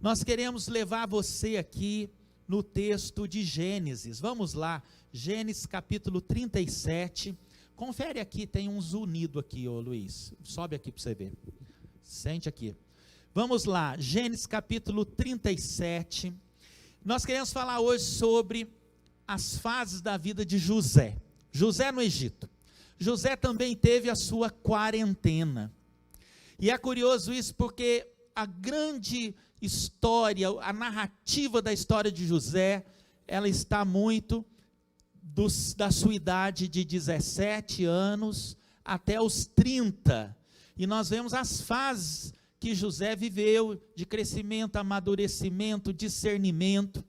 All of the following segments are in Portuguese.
Nós queremos levar você aqui no texto de Gênesis. Vamos lá, Gênesis capítulo 37. Confere aqui, tem uns unidos aqui, ô Luiz. Sobe aqui para você ver. Sente aqui. Vamos lá, Gênesis capítulo 37. Nós queremos falar hoje sobre as fases da vida de José. José no Egito. José também teve a sua quarentena. E é curioso isso porque a grande história, a narrativa da história de José, ela está muito da sua idade de 17 anos até os 30. E nós vemos as fases que José viveu, de crescimento, amadurecimento, discernimento.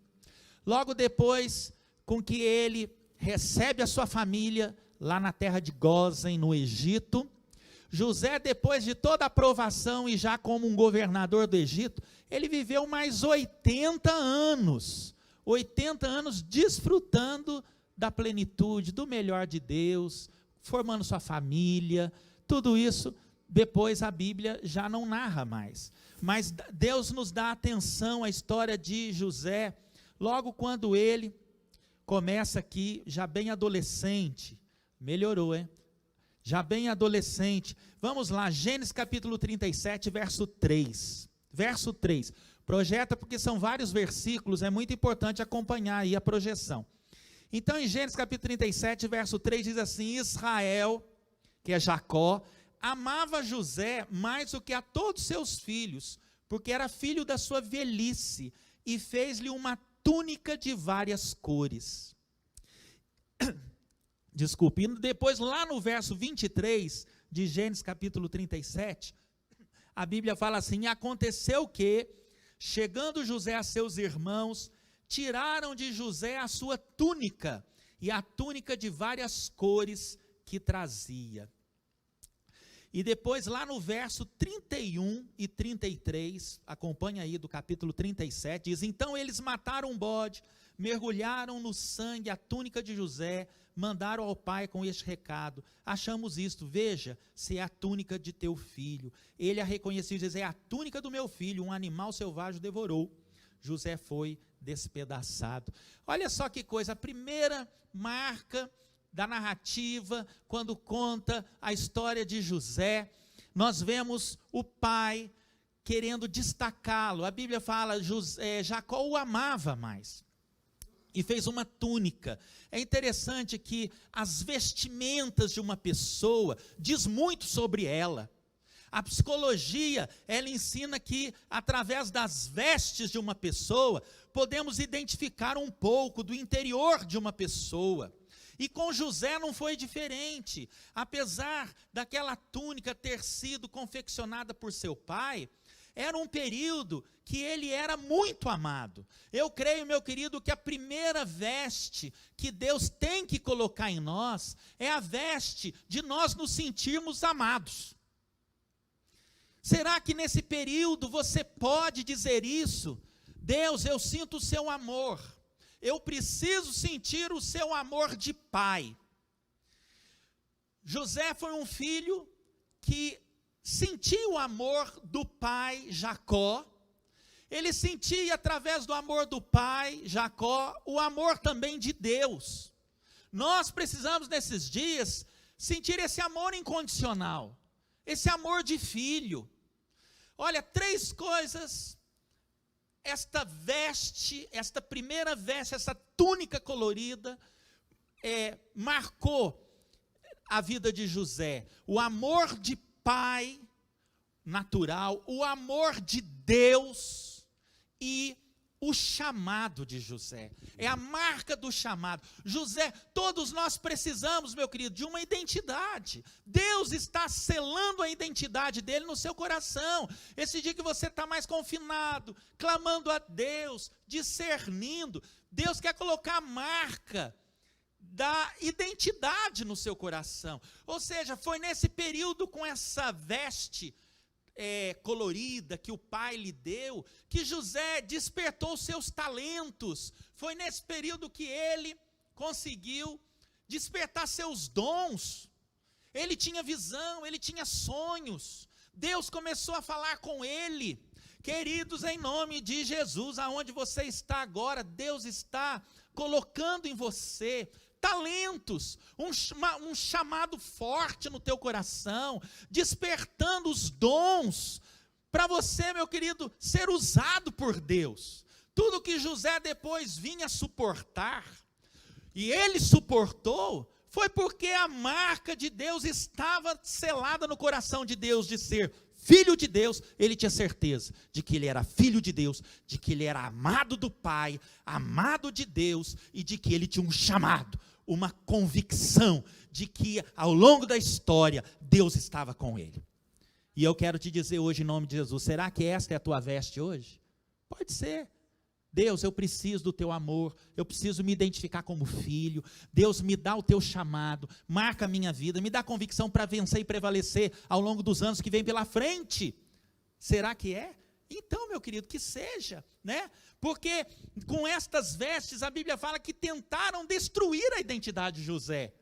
Logo depois, com que ele recebe a sua família lá na terra de Gósen, no Egito, José, depois de toda a aprovação e já como um governador do Egito, ele viveu mais 80 anos desfrutando da plenitude, do melhor de Deus, formando sua família, tudo isso, depois a Bíblia já não narra mais. Mas Deus nos dá atenção à história de José, logo quando ele começa aqui, já bem adolescente, melhorou, hein? Já bem adolescente, vamos lá, Gênesis capítulo 37, verso 3, projeta porque são vários versículos, é muito importante acompanhar aí a projeção. Então em Gênesis capítulo 37, verso 3 diz assim: Israel, que é Jacó, amava José mais do que a todos seus filhos, porque era filho da sua velhice, e fez-lhe uma túnica de várias cores. Desculpe, depois lá no verso 23 de Gênesis capítulo 37, a Bíblia fala assim: aconteceu que, chegando José a seus irmãos, tiraram de José a sua túnica, e a túnica de várias cores que trazia. E depois lá no verso 31 e 33, acompanha aí do capítulo 37, diz: então eles mataram um bode, mergulharam no sangue a túnica de José, mandaram ao pai com este recado: achamos isto, veja se é a túnica de teu filho. Ele a reconheceu e diz: é a túnica do meu filho, um animal selvagem devorou. José foi despedaçado. Olha só que coisa, a primeira marca da narrativa, quando conta a história de José, nós vemos o pai querendo destacá-lo. A Bíblia fala, Jacó o amava mais, e fez uma túnica. É interessante que as vestimentas de uma pessoa diz muito sobre ela. A psicologia, ela ensina que através das vestes de uma pessoa, podemos identificar um pouco do interior de uma pessoa. E com José não foi diferente. Apesar daquela túnica ter sido confeccionada por seu pai, era um período que ele era muito amado. Eu creio, meu querido, que a primeira veste que Deus tem que colocar em nós é a veste de nós nos sentirmos amados. Será que nesse período você pode dizer isso? Deus, eu sinto o seu amor. Eu preciso sentir o seu amor de pai. José foi um filho que sentia o amor do pai Jacó. Ele sentia através do amor do pai Jacó o amor também de Deus. Nós precisamos nesses dias sentir esse amor incondicional, esse amor de filho. Olha, 3 coisas esta veste, esta primeira veste, essa túnica colorida, marcou a vida de José. O amor de pai natural, o amor de Deus e o chamado de José. É a marca do chamado. José, todos nós precisamos, meu querido, de uma identidade. Deus está selando a identidade dele no seu coração. Esse dia que você está mais confinado, clamando a Deus, discernindo, Deus quer colocar a marca da identidade no seu coração. Ou seja, foi nesse período com essa veste colorida que o pai lhe deu, que José despertou seus talentos. Foi nesse período que ele conseguiu despertar seus dons. Ele tinha visão, ele tinha sonhos. Deus começou a falar com ele. Queridos, em nome de Jesus, aonde você está agora, Deus está colocando em você talentos, um chamado forte no teu coração, despertando os dons, para você, meu querido, ser usado por Deus. Tudo que José depois vinha suportar, e ele suportou, foi porque a marca de Deus estava selada no coração de Deus, de ser filho de Deus. Ele tinha certeza de que ele era filho de Deus, de que ele era amado do Pai, amado de Deus, e de que ele tinha um chamado, uma convicção de que ao longo da história, Deus estava com ele. E eu quero te dizer hoje em nome de Jesus, será que esta é a tua veste hoje? Pode ser. Deus, eu preciso do teu amor, eu preciso me identificar como filho. Deus, me dá o teu chamado, marca a minha vida, me dá convicção para vencer e prevalecer ao longo dos anos que vem pela frente. Será que é? Então, meu querido, que seja, né? Porque com estas vestes, a Bíblia fala que tentaram destruir a identidade de José.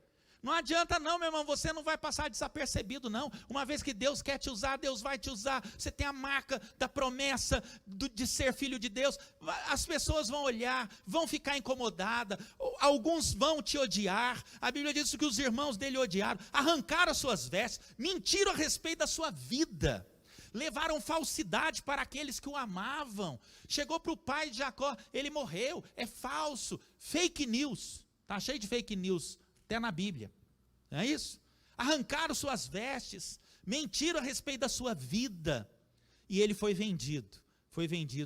Não adianta não, meu irmão, você não vai passar desapercebido não. Uma vez que Deus quer te usar, Deus vai te usar. Você tem a marca da promessa de ser filho de Deus. As pessoas vão olhar, vão ficar incomodadas, alguns vão te odiar. A Bíblia diz que os irmãos dele odiaram, arrancaram as suas vestes, mentiram a respeito da sua vida, levaram falsidade para aqueles que o amavam. Chegou para o pai de Jacó, ele morreu, é falso, fake news, está cheio de fake news, até na Bíblia, não é isso? Arrancaram suas vestes, mentiram a respeito da sua vida, e ele foi vendido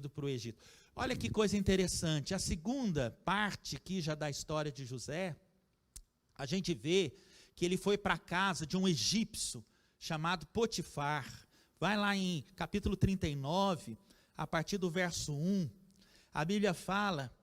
para o Egito. Olha que coisa interessante, a segunda parte aqui já da história de José, a gente vê que ele foi para a casa de um egípcio, chamado Potifar. Vai lá em capítulo 39, a partir do verso 1, a Bíblia fala,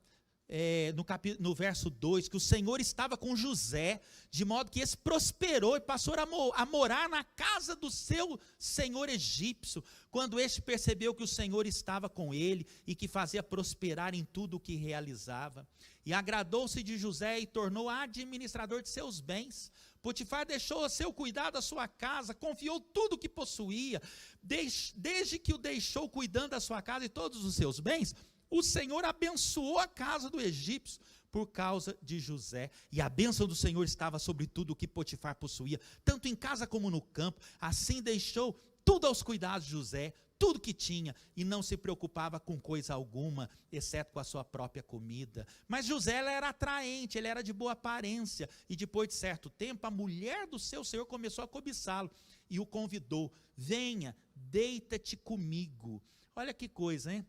no verso 2, que o Senhor estava com José, de modo que esse prosperou e passou a morar na casa do seu senhor egípcio, quando este percebeu que o Senhor estava com ele, e que fazia prosperar em tudo o que realizava, e agradou-se de José, e tornou administrador de seus bens. Potifar deixou a seu cuidado a sua casa, confiou tudo o que possuía, desde que o deixou cuidando da sua casa e todos os seus bens, o Senhor abençoou a casa do egípcio por causa de José, e a bênção do Senhor estava sobre tudo o que Potifar possuía, tanto em casa como no campo. Assim deixou tudo aos cuidados de José, tudo que tinha, e não se preocupava com coisa alguma, exceto com a sua própria comida. Mas José era atraente, ele era de boa aparência, e depois de certo tempo, a mulher do seu senhor começou a cobiçá-lo, e o convidou: venha, deita-te comigo. Olha que coisa, hein?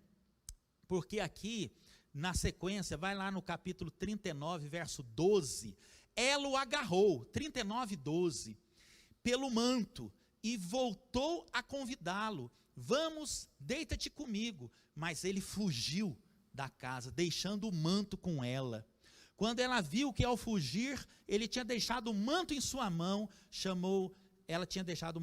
Porque aqui, na sequência, vai lá no capítulo 39, verso 12, ela o agarrou, 39, 12, pelo manto, e voltou a convidá-lo: vamos, deita-te comigo. Mas ele fugiu da casa, deixando o manto com ela. Quando ela viu que ao fugir, ele tinha deixado o manto em sua mão, ele tinha deixado,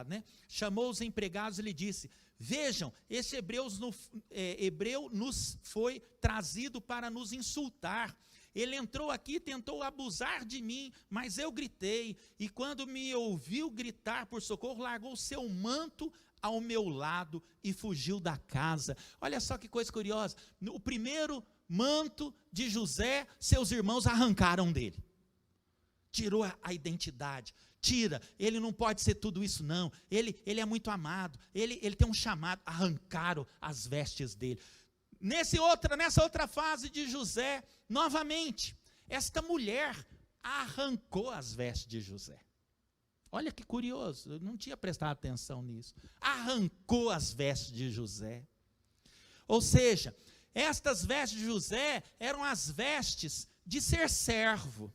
né? Chamou os empregados e lhe disse: vejam, esse hebreu nos foi trazido para nos insultar. Ele entrou aqui e tentou abusar de mim, mas eu gritei, e quando me ouviu gritar por socorro, largou o seu manto ao meu lado e fugiu da casa. Olha só que coisa curiosa, o primeiro manto de José, seus irmãos arrancaram dele, tirou a identidade. Tira, ele não pode ser tudo isso não, ele é muito amado, ele tem um chamado. Arrancaram as vestes dele. Nessa outra fase de José, novamente, esta mulher arrancou as vestes de José. Olha que curioso, eu não tinha prestado atenção nisso. Arrancou as vestes de José. Ou seja, estas vestes de José eram as vestes de ser servo.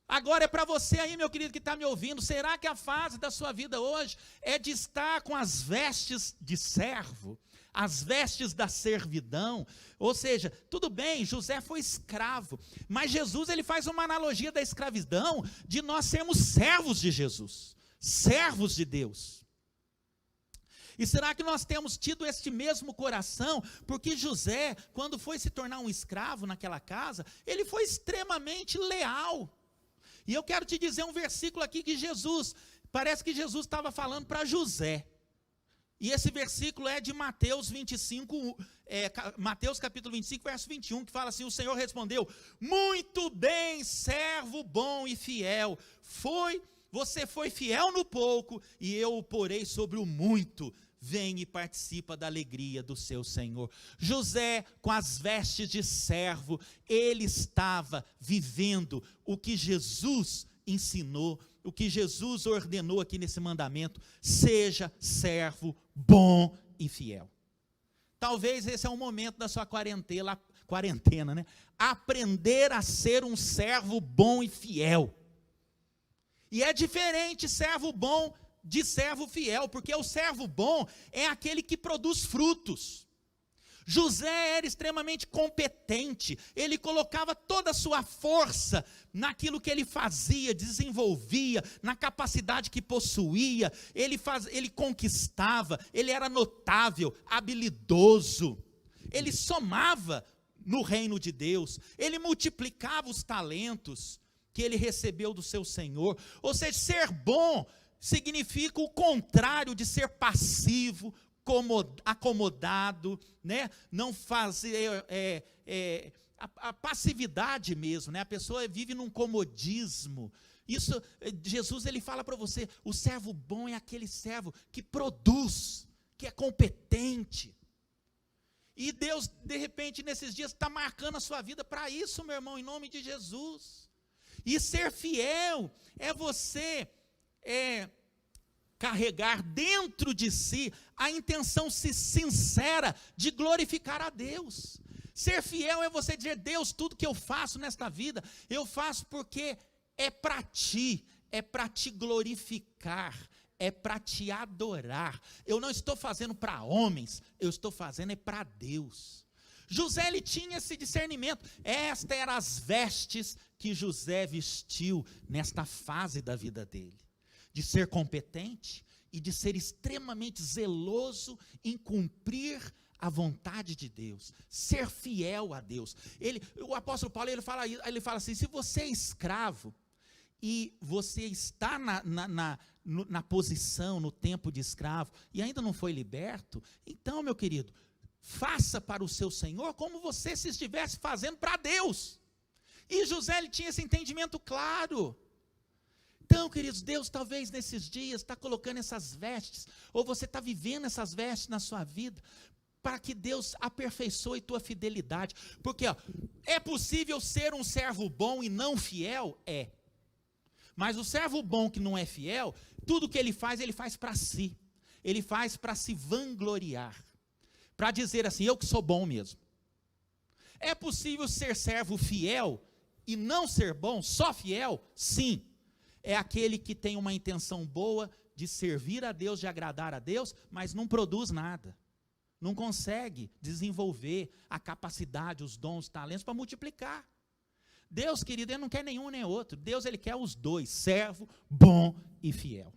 Agora é para você aí, meu querido, que está me ouvindo, será que a fase da sua vida hoje é de estar com as vestes de servo, as vestes da servidão? Ou seja, tudo bem, José foi escravo, mas Jesus, ele faz uma analogia da escravidão, de nós sermos servos de Jesus, servos de Deus. E será que nós temos tido este mesmo coração? Porque José, quando foi se tornar um escravo naquela casa, ele foi extremamente leal. E eu quero te dizer um versículo aqui que parece que Jesus estava falando para José. E esse versículo é de Mateus 25, Mateus capítulo 25, verso 21, que fala assim: o Senhor respondeu: muito bem, servo bom e fiel, você foi fiel no pouco, e eu o porei sobre o muito. Vem e participa da alegria do seu Senhor. José, com as vestes de servo, ele estava vivendo o que Jesus ensinou, o que Jesus ordenou aqui nesse mandamento: seja servo bom e fiel. Talvez esse é um momento da sua quarentena, né? Aprender a ser um servo bom e fiel. E é diferente servo bom de servo fiel, porque o servo bom é aquele que produz frutos. José era extremamente competente, ele colocava toda a sua força naquilo que ele fazia, desenvolvia, na capacidade que possuía, ele conquistava, ele era notável, habilidoso, ele somava no reino de Deus, ele multiplicava os talentos que ele recebeu do seu Senhor. Ou seja, ser bom significa o contrário de ser passivo, acomodado, né? Não fazer a passividade mesmo, né? A pessoa vive num comodismo. Isso, Jesus, ele fala para você: o servo bom é aquele servo que produz, que é competente. E Deus, de repente, nesses dias, está marcando a sua vida para isso, meu irmão, em nome de Jesus. E ser fiel é você carregar dentro de si a intenção sincera de glorificar a Deus. Ser fiel é você dizer: Deus, tudo que eu faço nesta vida, eu faço porque é para ti, é para te glorificar, é para te adorar. Eu não estou fazendo para homens, eu estou fazendo para Deus. José, ele tinha esse discernimento. Estas eram as vestes que José vestiu nesta fase da vida dele, de ser competente e de ser extremamente zeloso em cumprir a vontade de Deus, ser fiel a Deus. O apóstolo Paulo, ele fala assim: se você é escravo e você está na posição, no tempo de escravo, e ainda não foi liberto, então, meu querido, faça para o seu Senhor como você se estivesse fazendo para Deus. E José, ele tinha esse entendimento claro. Então, queridos, Deus talvez nesses dias está colocando essas vestes, ou você está vivendo essas vestes na sua vida, para que Deus aperfeiçoe tua fidelidade. Porque é possível ser um servo bom e não fiel? É. Mas o servo bom que não é fiel, tudo que ele faz para si. Ele faz para se vangloriar, para dizer assim: eu que sou bom mesmo. É possível ser servo fiel e não ser bom, só fiel? Sim. É aquele que tem uma intenção boa de servir a Deus, de agradar a Deus, mas não produz nada. Não consegue desenvolver a capacidade, os dons, os talentos para multiplicar. Deus, querido, ele não quer nenhum nem outro. Deus, ele quer os dois: servo, bom e fiel.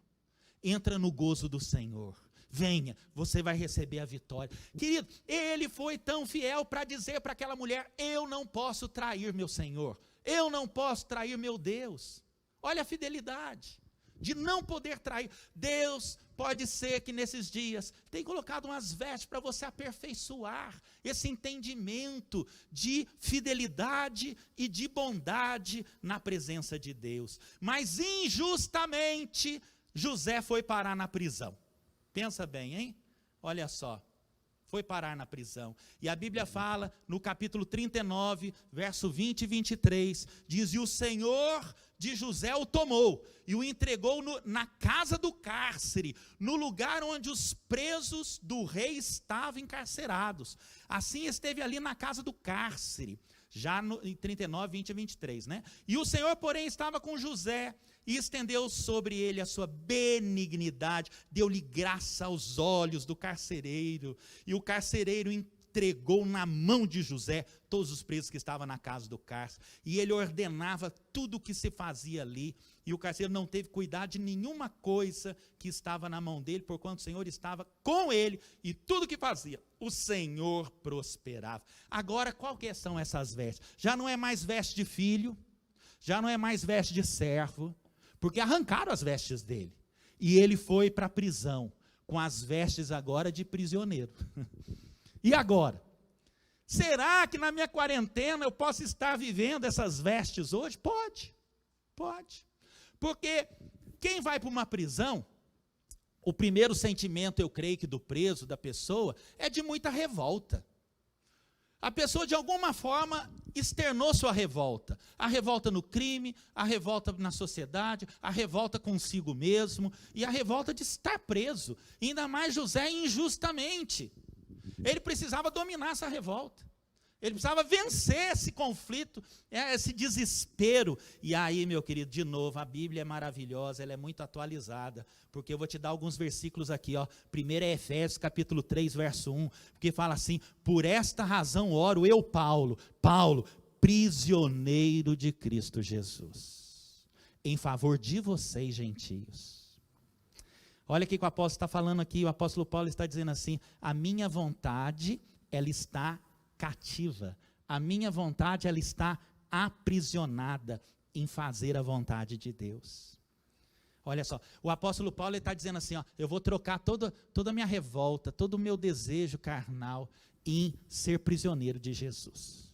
Entra no gozo do Senhor. Venha, você vai receber a vitória. Querido, ele foi tão fiel para dizer para aquela mulher: eu não posso trair meu Senhor, eu não posso trair meu Deus. Olha a fidelidade, de não poder trair. Deus, pode ser que nesses dias tem colocado umas vestes para você aperfeiçoar esse entendimento de fidelidade e de bondade na presença de Deus. Mas injustamente, José foi parar na prisão. Pensa bem, hein? Olha só, foi parar na prisão. E a Bíblia fala, no capítulo 39, verso 20 e 23, diz: e o Senhor de José o tomou e o entregou na casa do cárcere, no lugar onde os presos do rei estavam encarcerados. Assim esteve ali na casa do cárcere, já em 39, 20 e 23, né? E o Senhor, porém, estava com José e estendeu sobre ele a sua benignidade, deu-lhe graça aos olhos do carcereiro, e o carcereiro entregou na mão de José todos os presos que estavam na casa do cárcere, e ele ordenava tudo o que se fazia ali, e o carcereiro não teve cuidado de nenhuma coisa que estava na mão dele, porquanto o Senhor estava com ele, e tudo que fazia, o Senhor prosperava. Agora, qual que são essas vestes? Já não é mais veste de filho, já não é mais veste de servo, porque arrancaram as vestes dele, e ele foi para a prisão. com as vestes agora de prisioneiro. E agora? Será que na minha quarentena eu posso estar vivendo essas vestes hoje? Pode. Porque quem vai para uma prisão, o primeiro sentimento, eu creio que do preso, da pessoa, é de muita revolta. A pessoa, de alguma forma, externou sua revolta. A revolta no crime, a revolta na sociedade, a revolta consigo mesmo, e a revolta de estar preso. Ainda mais José injustamente. Ele precisava dominar essa revolta. Ele precisava vencer esse conflito, esse desespero. E aí, meu querido, de novo, a Bíblia é maravilhosa, ela é muito atualizada, porque eu vou te dar alguns versículos aqui, ó. Primeiro é Efésios, capítulo 3, verso 1, porque fala assim: por esta razão oro eu, Paulo, prisioneiro de Cristo Jesus, em favor de vocês, gentios. Olha o que o apóstolo está falando aqui, o apóstolo Paulo está dizendo assim: a minha vontade, ela está cativa, a minha vontade, ela está aprisionada em fazer a vontade de Deus. Olha só, o apóstolo Paulo está dizendo assim, ó, eu vou trocar toda a minha revolta, todo o meu desejo carnal em ser prisioneiro de Jesus.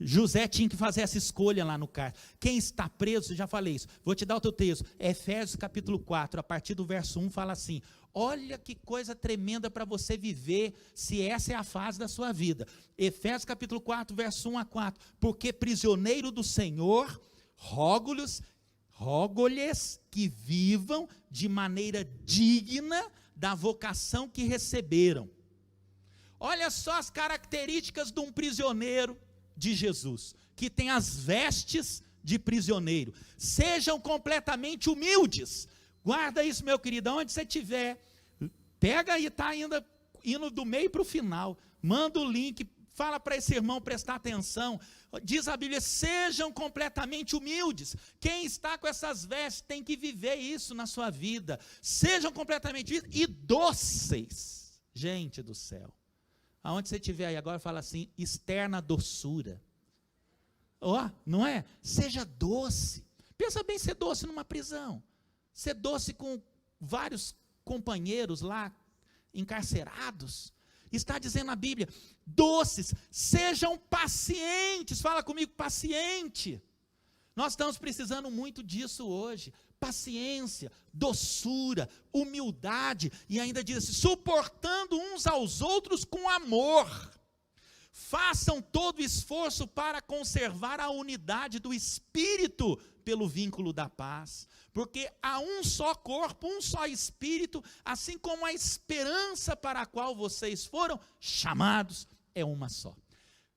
José tinha que fazer essa escolha lá no cárcere. Quem está preso, já falei isso, vou te dar outro texto, Efésios capítulo 4, a partir do verso 1, fala assim: olha que coisa tremenda para você viver, se essa é a fase da sua vida. Efésios capítulo 4, verso 1 a 4, porque prisioneiro do Senhor, rogo-lhes que vivam de maneira digna da vocação que receberam. Olha só as características de um prisioneiro de Jesus, que tem as vestes de prisioneiro. Sejam completamente humildes. Guarda isso, meu querido, onde você estiver, pega e está indo do meio para o final, manda o link, fala para esse irmão prestar atenção. Diz a Bíblia: sejam completamente humildes. Quem está com essas vestes tem que viver isso na sua vida. Sejam completamente humildes e dóceis. Gente do céu, aonde você estiver aí agora, fala assim: externa doçura. Ó, não é? Seja doce. Pensa bem ser doce numa prisão. Ser doce com vários companheiros lá encarcerados. Está dizendo a Bíblia: doces, sejam pacientes. Fala comigo, paciente. Nós estamos precisando muito disso hoje. Paciência, doçura, humildade, e ainda diz assim: suportando uns aos outros com amor. Façam todo o esforço para conservar a unidade do Espírito pelo vínculo da paz, porque há um só corpo, um só Espírito, assim como a esperança para a qual vocês foram chamados é uma só.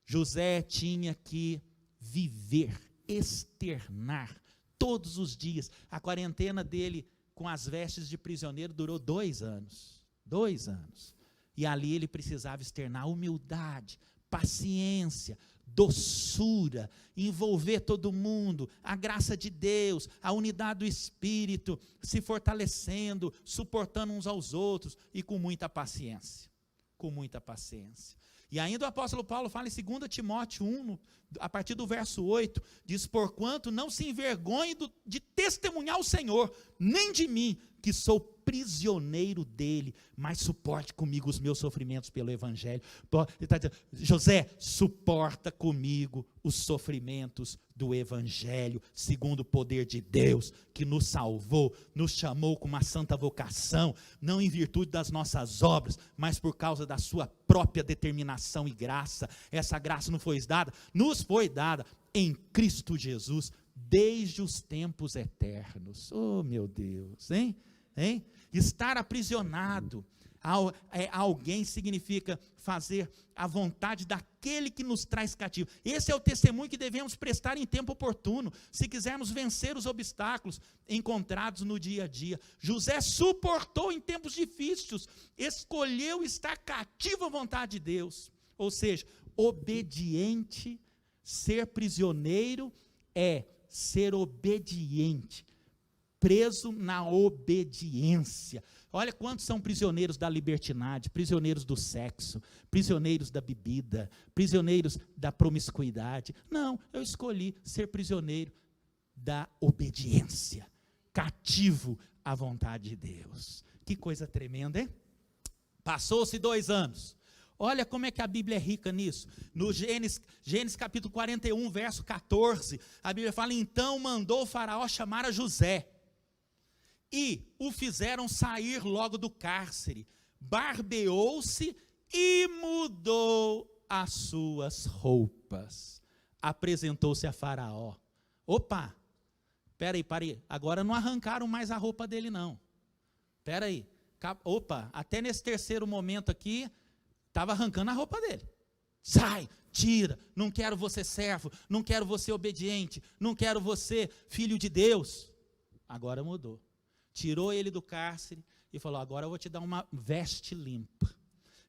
José tinha que viver, externar, todos os dias. A quarentena dele com as vestes de prisioneiro durou 2 anos. 2 anos. E ali ele precisava externar humildade, paciência, doçura, envolver todo mundo, a graça de Deus, a unidade do Espírito, se fortalecendo, suportando uns aos outros e com muita paciência. Com muita paciência. E ainda o apóstolo Paulo fala em 2 Timóteo 1, a partir do verso 8, diz: porquanto não se envergonhe de testemunhar o Senhor, nem de mim, que sou prisioneiro dele, mas suporte comigo os meus sofrimentos pelo Evangelho. Ele está dizendo: José, suporta comigo os sofrimentos do Evangelho, segundo o poder de Deus, que nos salvou, nos chamou com uma santa vocação, não em virtude das nossas obras, mas por causa da sua própria determinação e graça. Essa graça nos foi dada em Cristo Jesus, desde os tempos eternos. Oh, meu Deus, hein? Estar aprisionado a alguém significa fazer a vontade daquele que nos traz cativo. Esse é o testemunho que devemos prestar em tempo oportuno, se quisermos vencer os obstáculos encontrados no dia a dia. José suportou em tempos difíceis, escolheu estar cativo à vontade de Deus, ou seja, obediente. Ser prisioneiro é ser obediente, preso na obediência. Olha quantos são prisioneiros da libertinagem, prisioneiros do sexo, prisioneiros da bebida, prisioneiros da promiscuidade. Não, eu escolhi ser prisioneiro da obediência, cativo à vontade de Deus. Que coisa tremenda, hein? Passou-se 2 anos. Olha como é que a Bíblia é rica nisso. No Gênesis capítulo 41, verso 14, a Bíblia fala: então mandou o faraó chamar a José, e o fizeram sair logo do cárcere, barbeou-se e mudou as suas roupas. Apresentou-se a faraó. Opa, peraí, agora não arrancaram mais a roupa dele não. Peraí, opa, até nesse terceiro momento aqui, estava arrancando a roupa dele. Sai, tira, não quero você servo, não quero você obediente, não quero você filho de Deus. Agora mudou. Tirou ele do cárcere e falou: agora eu vou te dar uma veste limpa.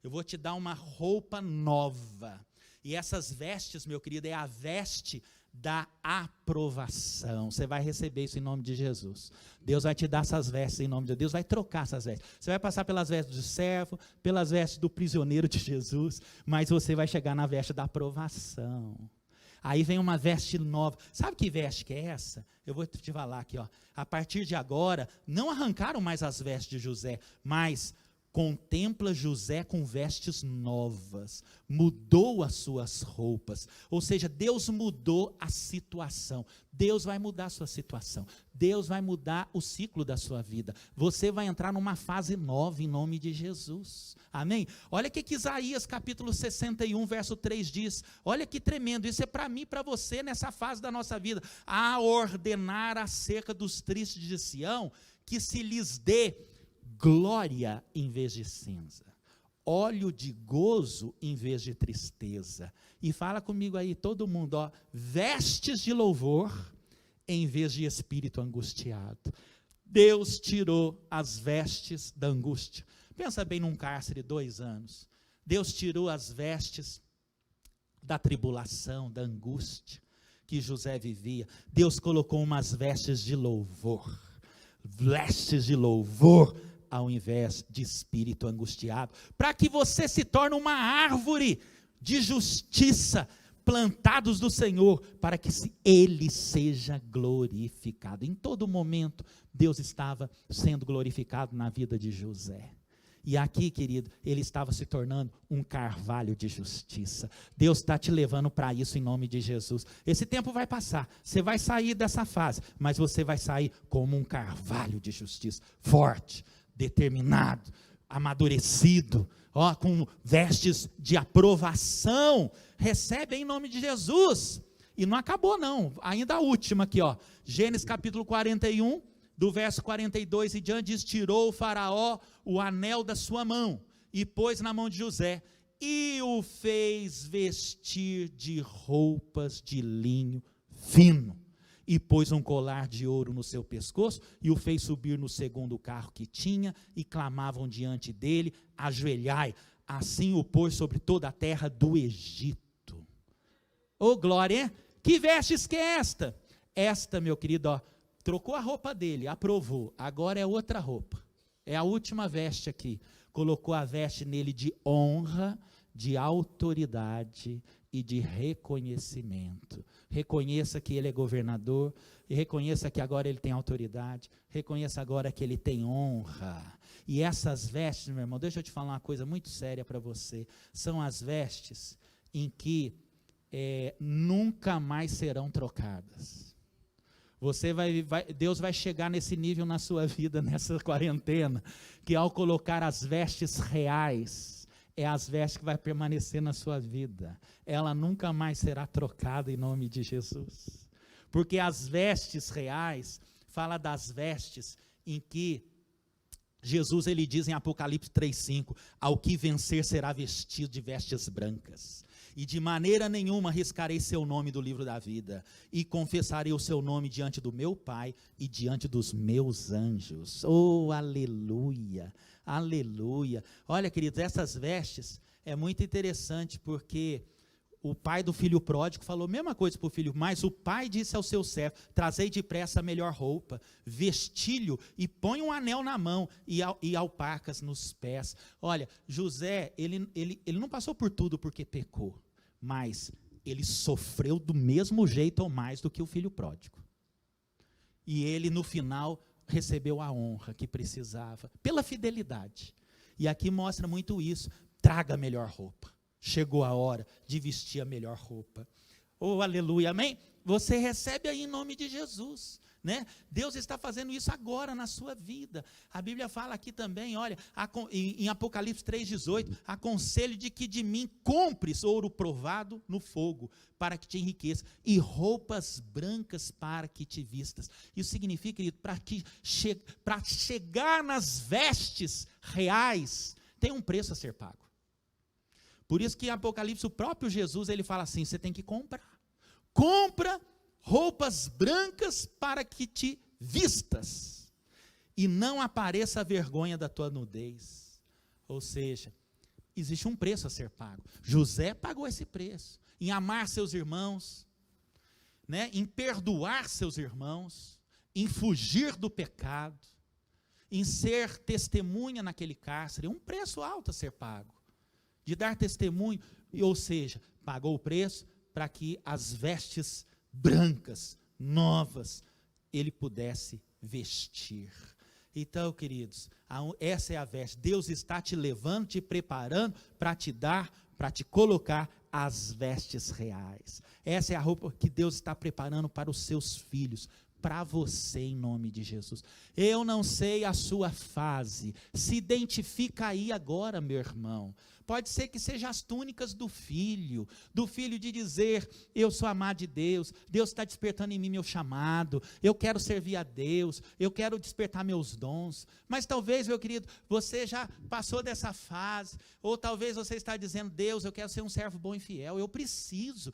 Eu vou te dar uma roupa nova. E essas vestes, meu querido, é a veste da aprovação. Você vai receber isso em nome de Jesus. Deus vai te dar essas vestes em nome de Deus. Deus vai trocar essas vestes. Você vai passar pelas vestes do servo, pelas vestes do prisioneiro de Jesus, mas você vai chegar na veste da aprovação. Aí vem uma veste nova. Sabe que veste que é essa? Eu vou te falar aqui, ó. A partir de agora, não arrancaram mais as vestes de José, mas contempla José com vestes novas, mudou as suas roupas, ou seja, Deus mudou a situação. Deus vai mudar a sua situação, Deus vai mudar o ciclo da sua vida, você vai entrar numa fase nova em nome de Jesus, amém? Olha o que Isaías capítulo 61 verso 3 diz, olha que tremendo, isso é para mim e para você nessa fase da nossa vida: a ordenar acerca dos tristes de Sião, que se lhes dê glória em vez de cinza, óleo de gozo em vez de tristeza. E fala comigo aí, todo mundo, ó, vestes de louvor em vez de espírito angustiado. Deus tirou as vestes da angústia. Pensa bem num cárcere 2 anos. Deus tirou as vestes da tribulação, da angústia que José vivia. Deus colocou umas vestes de louvor. Vestes de louvor ao invés de espírito angustiado, para que você se torne uma árvore de justiça, plantados do Senhor, para que Ele seja glorificado. Em todo momento, Deus estava sendo glorificado na vida de José. E aqui, querido, ele estava se tornando um carvalho de justiça. Deus está te levando para isso em nome de Jesus. Esse tempo vai passar, você vai sair dessa fase, mas você vai sair como um carvalho de justiça, forte, determinado, amadurecido, ó, com vestes de aprovação. Recebe em nome de Jesus. E não acabou não, ainda a última aqui, ó, Gênesis capítulo 41, do verso 42 e diante, diz: tirou o faraó o anel da sua mão e pôs na mão de José e o fez vestir de roupas de linho fino, e pôs um colar de ouro no seu pescoço, e o fez subir no segundo carro que tinha, e clamavam diante dele: ajoelhai. Assim o pôs sobre toda a terra do Egito. Oh glória, que vestes que é esta? Esta, meu querido, ó, trocou a roupa dele, aprovou, agora é outra roupa, é a última veste aqui, colocou a veste nele de honra, de autoridade e de reconhecimento. Reconheça que ele é governador, e reconheça que agora ele tem autoridade, reconheça agora que ele tem honra. E essas vestes, meu irmão, deixa eu te falar uma coisa muito séria para você, são as vestes em que nunca mais serão trocadas. Deus vai chegar nesse nível na sua vida, nessa quarentena, que ao colocar as vestes reais, é as vestes que vai permanecer na sua vida, ela nunca mais será trocada em nome de Jesus, porque as vestes reais, fala das vestes em que Jesus, ele diz em Apocalipse 3,5, ao que vencer será vestido de vestes brancas, e de maneira nenhuma riscarei seu nome do livro da vida, e confessarei o seu nome diante do meu Pai, e diante dos meus anjos. Oh, aleluia, aleluia. Olha, queridos, essas vestes, é muito interessante, porque o pai do filho pródigo falou a mesma coisa para o filho, mas o pai disse ao seu servo: trazei depressa a melhor roupa, vestilho e põe um anel na mão e alparcas nos pés. Olha, José, ele não passou por tudo porque pecou, mas ele sofreu do mesmo jeito ou mais do que o filho pródigo. E ele no final recebeu a honra que precisava, pela fidelidade. E aqui mostra muito isso. Traga a melhor roupa. Chegou a hora de vestir a melhor roupa. Oh, aleluia, amém? Você recebe aí em nome de Jesus, né? Deus está fazendo isso agora na sua vida. A Bíblia fala aqui também, olha, em Apocalipse 3,18, aconselho de que de mim compres ouro provado no fogo, para que te enriqueça, e roupas brancas para que te vistas. Isso significa, querido, para chegar nas vestes reais, tem um preço a ser pago. Por isso que em Apocalipse, o próprio Jesus, ele fala assim, você tem que comprar. Compra roupas brancas para que te vistas, e não apareça a vergonha da tua nudez. Ou seja, existe um preço a ser pago. José pagou esse preço, em amar seus irmãos, né, em perdoar seus irmãos, em fugir do pecado, em ser testemunha naquele cárcere, um preço alto a ser pago, de dar testemunho, ou seja, pagou o preço para que as vestes brancas, novas, ele pudesse vestir. Então, queridos, essa é a veste. Deus está te levando, te preparando para te dar, para te colocar as vestes reais. Essa é a roupa que Deus está preparando para os seus filhos, para você, em nome de Jesus. Eu não sei a sua fase, se identifica aí agora, meu irmão. Pode ser que seja as túnicas do filho de dizer, eu sou amado de Deus, Deus está despertando em mim meu chamado, eu quero servir a Deus, eu quero despertar meus dons. Mas talvez, meu querido, você já passou dessa fase, ou talvez você está dizendo, Deus, eu quero ser um servo bom e fiel, eu preciso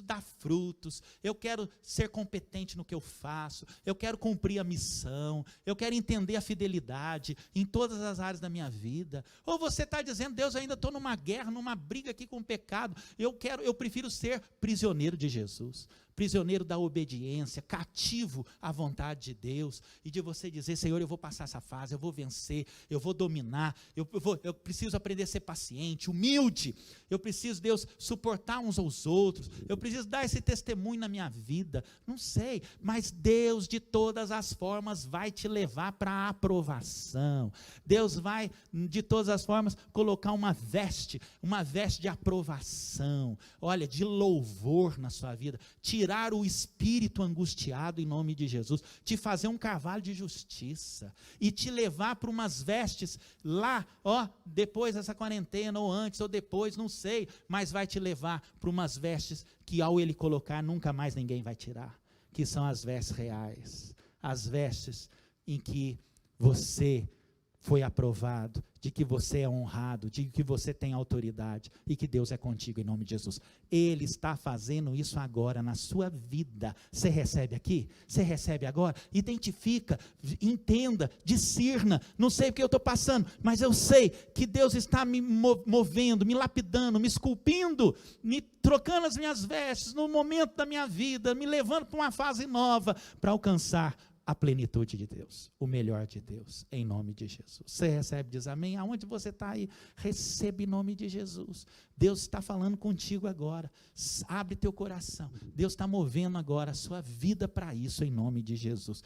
dar frutos, eu quero ser competente no que eu faço, eu quero cumprir a missão, eu quero entender a fidelidade em todas as áreas da minha vida. Ou você está dizendo, Deus, eu ainda estou numa guerra, numa briga aqui com o pecado, eu prefiro ser prisioneiro de Jesus, prisioneiro da obediência, cativo à vontade de Deus, e de você dizer, Senhor, eu vou passar essa fase, eu vou vencer, eu vou dominar, eu preciso aprender a ser paciente, humilde, eu preciso, Deus, suportar uns aos outros, eu preciso dar esse testemunho na minha vida, não sei, mas Deus de todas as formas vai te levar para a aprovação, Deus vai de todas as formas colocar uma veste de aprovação, olha, de louvor na sua vida, tirar o espírito angustiado em nome de Jesus, te fazer um cavalo de justiça, e te levar para umas vestes lá, depois dessa quarentena, ou antes, ou depois, não sei, mas vai te levar para umas vestes que ao Ele colocar, nunca mais ninguém vai tirar, que são as vestes reais, as vestes em que você foi aprovado, de que você é honrado, de que você tem autoridade, e que Deus é contigo em nome de Jesus. Ele está fazendo isso agora na sua vida. Você recebe aqui? Você recebe agora? Identifica, entenda, discirna, não sei o que eu estou passando, mas eu sei que Deus está me movendo, me lapidando, me esculpindo, me trocando as minhas vestes no momento da minha vida, me levando para uma fase nova, para alcançar a plenitude de Deus, o melhor de Deus, em nome de Jesus. Você recebe, diz amém, aonde você está aí, recebe em nome de Jesus, Deus está falando contigo agora, abre teu coração, Deus está movendo agora a sua vida para isso, em nome de Jesus.